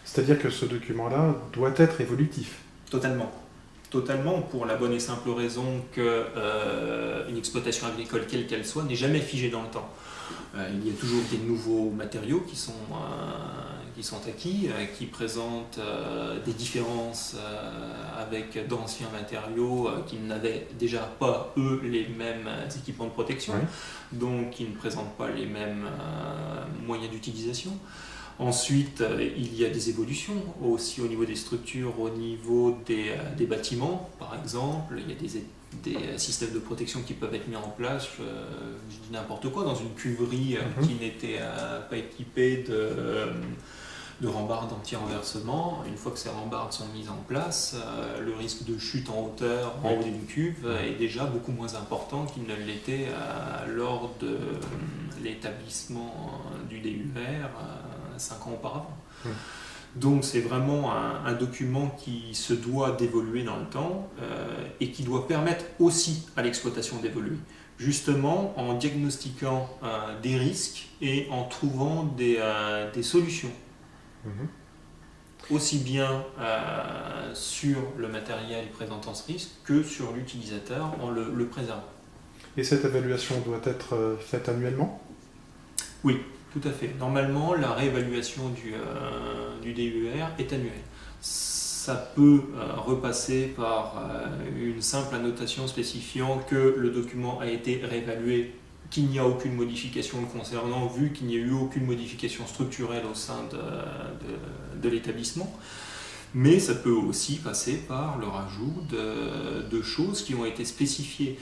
C'est-à-dire que ce document-là doit être évolutif. Totalement. Totalement, pour la bonne et simple raison que une exploitation agricole, quelle qu'elle soit, n'est jamais figée dans le temps. Il y a toujours des nouveaux matériaux qui sont acquis, qui présentent des différences avec d'anciens matériaux qui n'avaient déjà pas, eux, les mêmes équipements de protection, Oui. donc qui ne présentent pas les mêmes moyens d'utilisation. Ensuite, il y a des évolutions aussi au niveau des structures, au niveau des bâtiments, par exemple. Il y a des systèmes de protection qui peuvent être mis en place, je dis n'importe quoi, dans une cuverie qui n'était pas équipée de rambardes anti-renversement. Une fois que ces rambardes sont mises en place, le risque de chute en hauteur en haut d'une cuve est déjà beaucoup moins important qu'il ne l'était lors de l'établissement du DUR 5 ans auparavant. Donc c'est vraiment un document qui se doit d'évoluer dans le temps et qui doit permettre aussi à l'exploitation d'évoluer, justement en diagnostiquant des risques et en trouvant des solutions. Aussi bien sur le matériel présentant ce risque que sur l'utilisateur en le préservant. Et cette évaluation doit être faite annuellement ? Oui, tout à fait. Normalement, la réévaluation du DUR est annuelle. Ça peut repasser par une simple annotation spécifiant que le document a été réévalué, qu'il n'y a aucune modification le concernant, vu qu'il n'y a eu aucune modification structurelle au sein de l'établissement. Mais ça peut aussi passer par le rajout de choses qui ont été spécifiées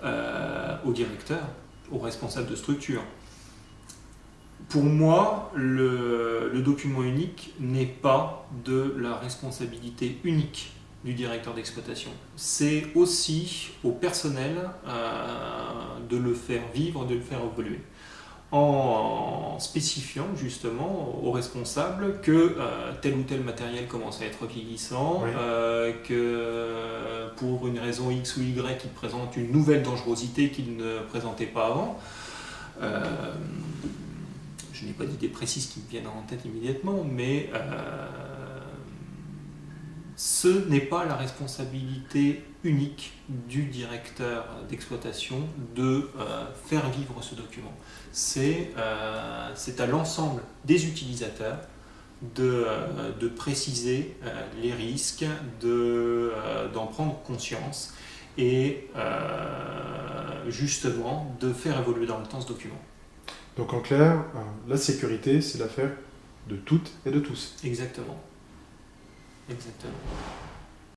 au directeur, au responsable de structure. Pour moi, le document unique n'est pas de la responsabilité unique du directeur d'exploitation. C'est aussi au personnel de le faire vivre, de le faire évoluer, en spécifiant justement aux responsables que tel ou tel matériel commence à être vieillissant, que pour une raison X ou Y, il présente une nouvelle dangerosité qu'il ne présentait pas avant. Je n'ai pas d'idées précises qui me viennent en tête immédiatement, mais ce n'est pas la responsabilité unique du directeur d'exploitation de faire vivre ce document. C'est à l'ensemble des utilisateurs de préciser les risques, d'en prendre conscience et justement de faire évoluer dans le temps ce document. Donc en clair, la sécurité, c'est l'affaire de toutes et de tous. Exactement. Exactement.